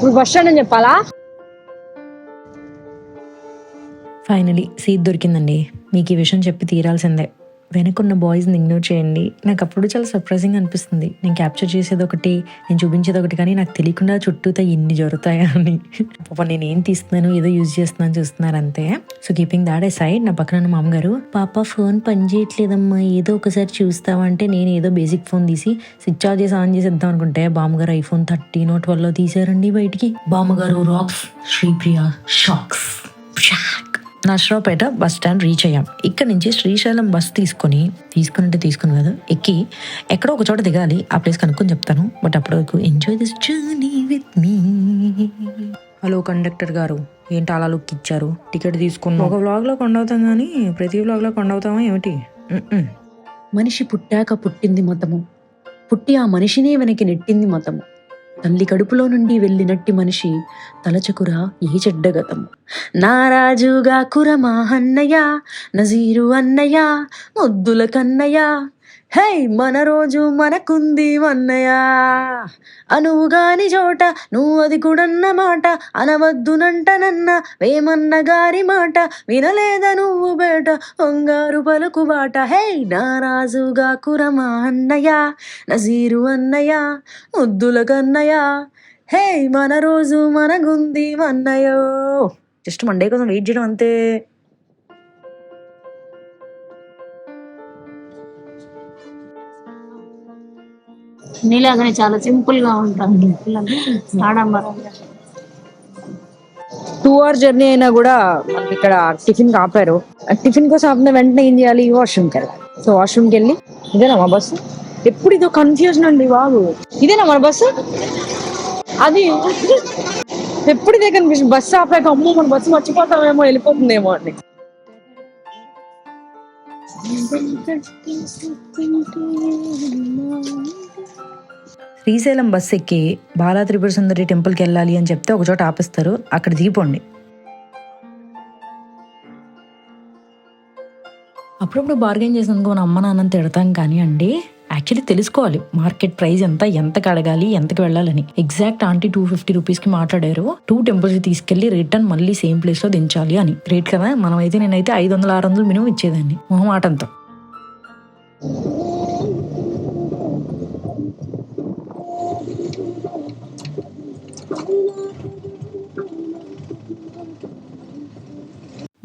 ఇప్పుడు bus stand అని చెప్పాలా? ఫైనలీ సీట్ దొరికిందండి. మీకు ఈ విషయం చెప్పి తీరాల్సిందే. వెనకున్న బాయ్స్ని ఇగ్నోర్ చేయండి. నాకు అప్పుడు చాలా సర్ప్రైజింగ్ అనిపిస్తుంది. నేను క్యాప్చర్ చేసేది ఒకటి, నేను చూపించేది ఒకటి, కానీ నాకు తెలియకుండా చుట్టూతో ఇన్ని జరుగుతాయా అని. పాప నేను ఏం తీస్తున్నాను, ఏదో యూజ్ చేస్తున్నాను చూస్తున్నారు అంతే. So keeping that A side, నా పక్కన మా మామగారు, పాప ఫోన్ పని చేయట్లేదమ్మా, ఏదో ఒకసారి చూస్తావా అంటే నేను ఏదో బేసిక్ ఫోన్ తీసి స్విచ్ ఆఫ్ చేసి ఆన్ చేసేద్దాం అనుకుంటే బామ్మగారు ఐఫోన్ 13 12 తీసారండి బయటికి. బామ్మగారు rocks, Sripriya shocks. Narasaraopet bus stand reach అయ్యాం. ఇక్కడ నుంచి శ్రీశైలం బస్ తీసుకుని కదా, ఎక్కి ఎక్కడో ఒక చోట దిగాలి. ఆ ప్లేస్ కనుక్కొని చెప్తాను. బట్ అప్పటి వరకు enjoy this journey with me. Hello conductor గారు, ఏంటి అలా లుక్ ఇచ్చారు? టికెట్ తీసుకున్నాం. ఒక వ్లాగ్లో కొండవుతాం కానీ ప్రతి వ్లాగ్లో కొండవుతామా ఏమిటి? మనిషి పుట్టాక పుట్టింది మతము, పుట్టి ఆ మనిషినే వెనక్కి నెట్టింది మతము. తల్లి కడుపులో నుండి వెళ్ళినట్టి మనిషి తలచకురా ఏ చెడ్డగతము. నారాజుగా కురమా అన్నయ్య, నజీరు అన్నయ్య, ముద్దుల కన్నయ్య, హే మన రోజు మనకుంది అన్నయ్య. అనువుగాని చోట నువ్వు అది కూడన్న మాట, అనవద్దునంటనన్న వేమన్న గారి మాట, వినలేద నువ్వు బేట వంగారు పలుకు బాట. హే నారాజుగా కురమా అన్నయ్య, నజీరు అన్నయ్య, ముద్దుల కన్నయ్య, హే మన రోజు మనగుంది అన్నయ్యో. జస్ట్ మండే కోసం వెయిట్ చేయడం అంతే. నీలాగానే చాలా సింపుల్ గా ఉంటాను. ఆడంబరంగా 2 hours జర్నీ అయినా కూడా మనకి ఇక్కడ టిఫిన్ ఆపారు. టిఫిన్ కోసం ఆపిన వెంటనే ఏం చేయాలి? వాష్రూమ్కి వెళ్ళాలి. సో వాష్రూమ్కి వెళ్ళి, ఇదేనా మా బస్సు? ఎప్పుడు ఇదో కన్ఫ్యూజన్ అండి బాబు. ఇదేనా మన బస్సు? అది ఎప్పుడు ఇదే కన్ఫ్యూజన్. బస్సు ఆపాక అమ్మో మన బస్సు మర్చిపోతామేమో, వెళ్ళిపోతుందేమో అని. శ్రీశైలం బస్ ఎక్కి బాలా త్రిపుర సుందరి టెంపుల్కి వెళ్ళాలి అని చెప్తే ఒకచోట ఆపిస్తారు, అక్కడ దిగిపోండి. అప్పుడప్పుడు బార్గెన్ చేసినందుకు మన అమ్మ నాన్నని తిడతాం కానీ అండి, యాక్చువల్లీ తెలుసుకోవాలి మార్కెట్ ప్రైస్ ఎంతకి అడగాలి, ఎంతకి వెళ్ళాలని. ఎగ్జాక్ట్ ఆంటీ 250 రూపీస్కి మాట్లాడారు. 2 టెంపుల్స్ తీసుకెళ్లి రిటర్న్ మళ్ళీ సేమ్ ప్లేస్లో దించాలి అని. రేట్ కదా, మనమైతే నేనైతే 500-600 మినిమం ఇచ్చేదాన్ని మొహమాటంతో.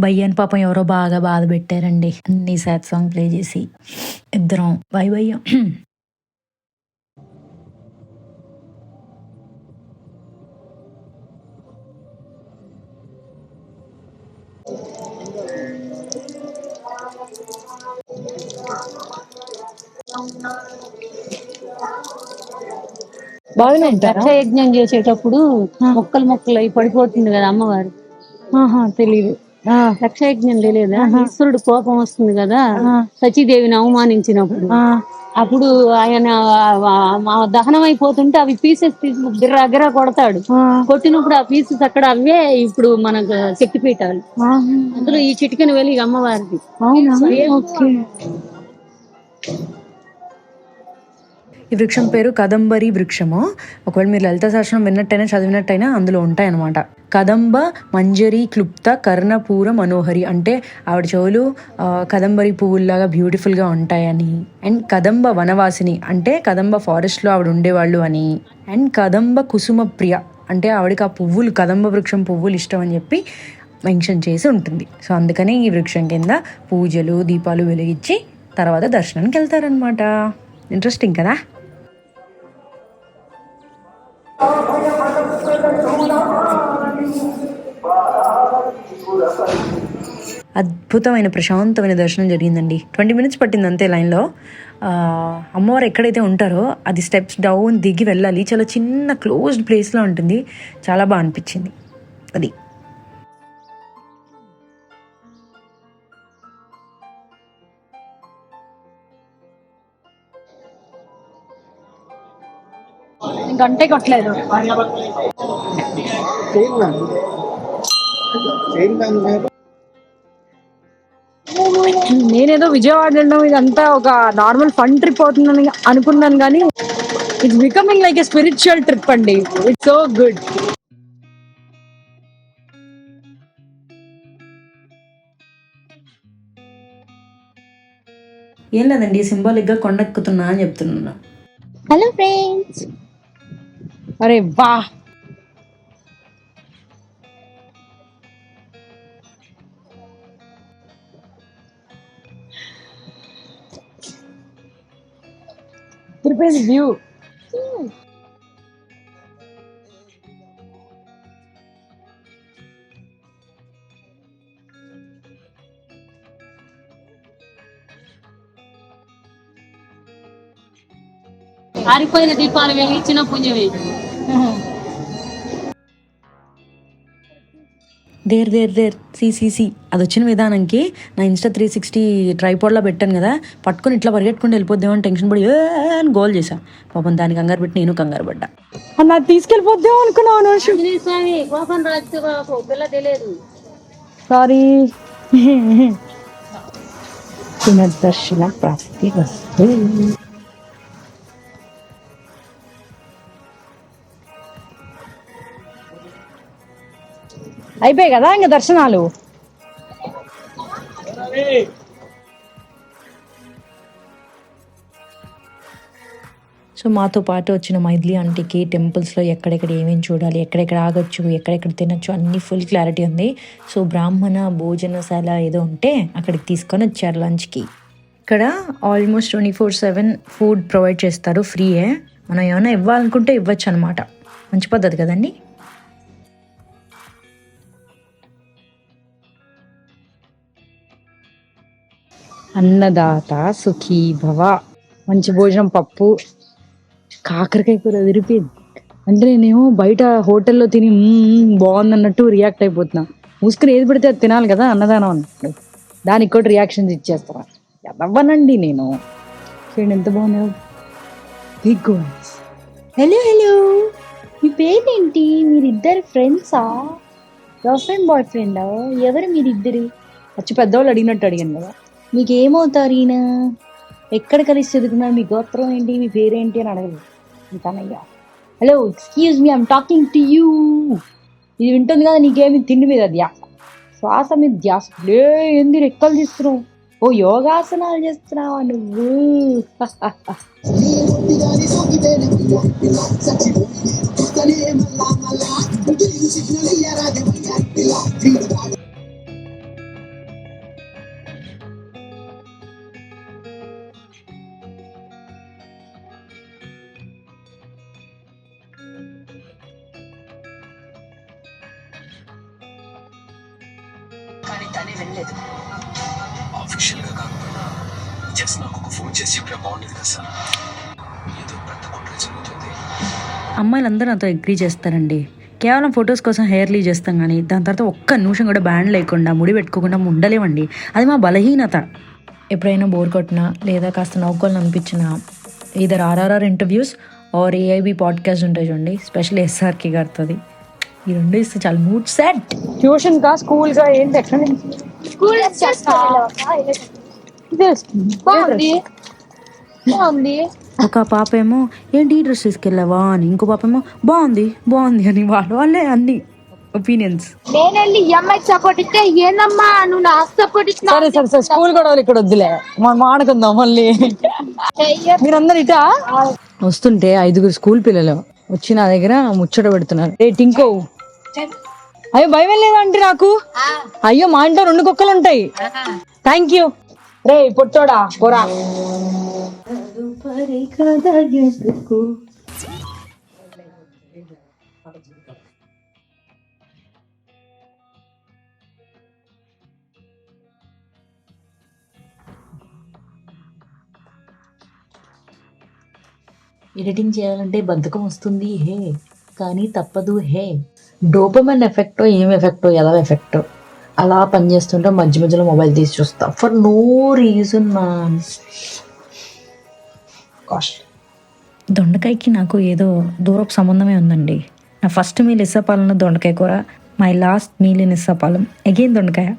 భయ్యాని పాపం ఎవరో బాగా బాధ పెట్టారండి. అన్ని సాడ్ సాంగ్ ప్లే చేసి ఇద్దరం బై భయ్యం. బాగానే ఉంటారా? రక్ష యజ్ఞం చేసేటప్పుడు మొక్కలు అయి పడిపోతుంది కదా అమ్మవారు. తెలీదు. రక్షయజ్ఞం తెలియదా? ఈశ్వరుడు కోపం వస్తుంది కదా సచీదేవిని అవమానించినప్పుడు. అప్పుడు ఆయన దహనం అయిపోతుంటే అవి పీసెస్ తీసి గిర్రా కొడతాడు. కొట్టినప్పుడు ఆ పీసెస్ అక్కడ అవే ఇప్పుడు మనకు శక్తిపీఠాలు. అందులో ఈ చిటికెన వెలిగి అమ్మవారిది. ఈ వృక్షం పేరు కదంబరి వృక్షము. ఒకవేళ మీరు లలిత శాస్త్రం విన్నట్టయినా చదివినట్టయినా అందులో ఉంటాయన్నమాట. కదంబ మంజరి క్లుప్త కర్ణపూర మనోహరి అంటే ఆవిడ చెవులు కదంబరి పువ్వుల్లాగా బ్యూటిఫుల్గా ఉంటాయని. అండ్ కదంబ వనవాసిని అంటే కదంబ ఫారెస్ట్లో ఆవిడ ఉండేవాళ్ళు అని. అండ్ కదంబ కుసుమ ప్రియ అంటే ఆవిడకి ఆ పువ్వులు, కదంబ వృక్షం పువ్వులు ఇష్టం అని చెప్పి మెన్షన్ చేసి ఉంటుంది. సో అందుకనే ఈ వృక్షం కింద పూజలు, దీపాలు వెలిగించి తర్వాత దర్శనానికి వెళ్తారనమాట. ఇంట్రెస్టింగ్ కదా. అద్భుతమైన ప్రశాంతమైన దర్శనం జరిగిందండి. 20 minutes పట్టింది అంతే లైన్లో. అమ్మవారు ఎక్కడైతే ఉంటారో అది స్టెప్స్ డౌన్ దిగి వెళ్ళాలి. చాలా చిన్న క్లోజ్డ్ ప్లేస్లో ఉంటుంది. చాలా బాగా అనిపించింది అది. గంటే కొట్టలేదు. నేనేదో విజయవాడ వెళ్ళడం ఇదంతా ఒక నార్మల్ ఫన్ ట్రిప్ అవుతుందని అనుకున్నాను, కానీ it's becoming like a spiritual trip అండి. It's so good. ఏం లేదండి, సింబాలిక్గా కొండెక్కుతున్నా అని చెప్తున్నా. Hello friends. అరే వా, వ్యూ. ఆరిపోయిన దీపాలు వెలిగించిన పుణ్యమే. దేర్ సిసిసి అది వచ్చిన విధానంకి నా ఇన్స్టా 360 ట్రైపాడ్లో పెట్టాను కదా, పట్టుకొని ఇట్లా పరిగెట్టుకుంటూ వెళ్ళిపోద్దామని టెన్షన్ పడి అని గోల్ చేశా. పాపం దానికి కంగారు పెట్టి నేను కంగారు పడ్డా. అన్న తీసుకెళ్ళిపోద్దాం అనుకున్నాను. స్వామి కోపం రాజు బాబు పిల్ల తెలియదు. సారీ. పునర్దర్శన ప్రాప్తి వస్తు. అయిపోయాయి కదా ఇంకా దర్శనాలు. సో మాతో పాటు వచ్చిన మైథిలి ఆంటీకి టెంపుల్స్లో ఎక్కడెక్కడ ఏమేమి చూడాలి, ఎక్కడెక్కడ ఆగొచ్చు, ఎక్కడెక్కడ తినొచ్చు అన్ని ఫుల్ క్లారిటీ ఉంది. సో బ్రాహ్మణ భోజనశాల ఏదో ఉంటే అక్కడికి తీసుకొని వచ్చారు లంచ్కి. ఇక్కడ ఆల్మోస్ట్ 24/7 ఫుడ్ ప్రొవైడ్ చేస్తారు, ఫ్రీయే. మనం ఏమైనా ఇవ్వాలనుకుంటే ఇవ్వచ్చు అనమాట. మంచి పద్ధతి కదండి. అన్నదాత సుఖీ భవ. మంచి భోజనం, పప్పు, కాకరకాయ కూర విరిపోయింది. అంటే నేనేమో బయట హోటల్లో తిని బాగుంది అన్నట్టు రియాక్ట్ అయిపోతున్నా. మూసుకుని ఏది పడితే అది తినాలి కదా అన్నదానం అన్నట్టు. దానికి కూడా రియాక్షన్స్ ఇచ్చేస్తారా ఎదవ్వనండి నేను. చూడండి ఎంత బాగున్నావు. Big voice. హలో హలో, మీ పేరేంటి? మీరిద్దరు ఫ్రెండ్సా? గర్ల్ ఫ్రెండ్ బాయ్ ఫ్రెండా? ఎవరు మీరిద్దరు? వచ్చి పెద్దవాళ్ళు అడిగినట్టు అడిగాను కదా. మీకు ఏమవుతారు ఈయన? ఎక్కడ కలిసి చదువుకున్నారు? మీ గోత్రం ఏంటి? మీ పేరేంటి అని అడగలేదు ఇంకనయ్యా. Hello excuse me, I'm talking to you. ఇది వింటుంది కదా, నీకేమి తిండి మీద ధ్యాస, శ్వాస మీద ధ్యాస. ఏంది రెక్కలు తీస్తున్నావు? ఓ యోగాసనాలు చేస్తున్నావా నువ్వు? ఆఫీషియల్ గా కాకపోయినా జస్ట్ నాకు ఒక ఫోన్ చేసి చెప్పినా బాగుండేది కదా సార్. ఏదో పెద్ద కుట్ర జరుగుతుంది. అమ్మాయిలందరూ నాతో అగ్రీ చేస్తారండి. కేవలం ఫొటోస్ కోసం హెయిర్ లీవ్ చేస్తాం కానీ దాని తర్వాత ఒక్క నిమిషం కూడా బ్యాండ్ లేకుండా ముడి పెట్టుకోకుండా ఉండలేమండి. అది మా బలహీనత. ఎప్పుడైనా బోర్ కొట్టినా లేదా కాస్త నవ్వుకోవాలని అనిపించినా either RRR interviews or AIB podcast ఉంటాయి చూడండి, స్పెషల్ ఎస్ఆర్కే గారితోది. ఈ రెండు ఇస్తే చాలా మూడ్ సెట్. ట్యూషన్ కా స్కూల్ కా ఏంటి ఎక్కడ స్కూల్ బాగుంది. ఒక పాప ఏమో ఏంటి ఈ డ్రెస్ తీసుకెళ్ళావా అని, ఇంకో పాప ఏమో బాగుంది అని వాళ్ళే అన్ని ఒపీనియన్స్. నేనండి ఈ అమ్మాయికి సపోర్ట్ ఇస్తే ఏందమ్మా నువ్వు నాకు సపోర్ట్ ఇచ్చినా? సరే సరే సరే, స్కూల్ కూడా ఇక్కడ వద్దులే, మనం ఆడుకుందాం మళ్ళీ. మీరందరు ఇటా వస్తుంటే 5 స్కూల్ పిల్లలు వచ్చి నా దగ్గర ముచ్చట పెడుతున్నారు. ఏ టింకో, అయ్యో భయం లేదంటే నాకు. అయ్యో మా ఇంట్లో 2 కుక్కలు ఉంటాయి. Thank you. రే పొట్టోడా పోరా. ఎడిటింగ్ చేయాలంటే బద్ధకం వస్తుంది హే, కానీ తప్పదు హే. డోపమైన్ ఎఫెక్టో ఏం ఎఫెక్టో ఎలా ఎఫెక్టో అలా పనిచేస్తుంటే మధ్య మధ్యలో మొబైల్ తీసి చూస్తా ఫర్ నో రీజన్. దొండకాయకి నాకు ఏదో దూరపు సంబంధమే ఉందండి. నా ఫస్ట్ మీల్ ఇస్సాపాలెంలో దొండకాయ కూర, my last meal in Issapalem again దొండకాయ.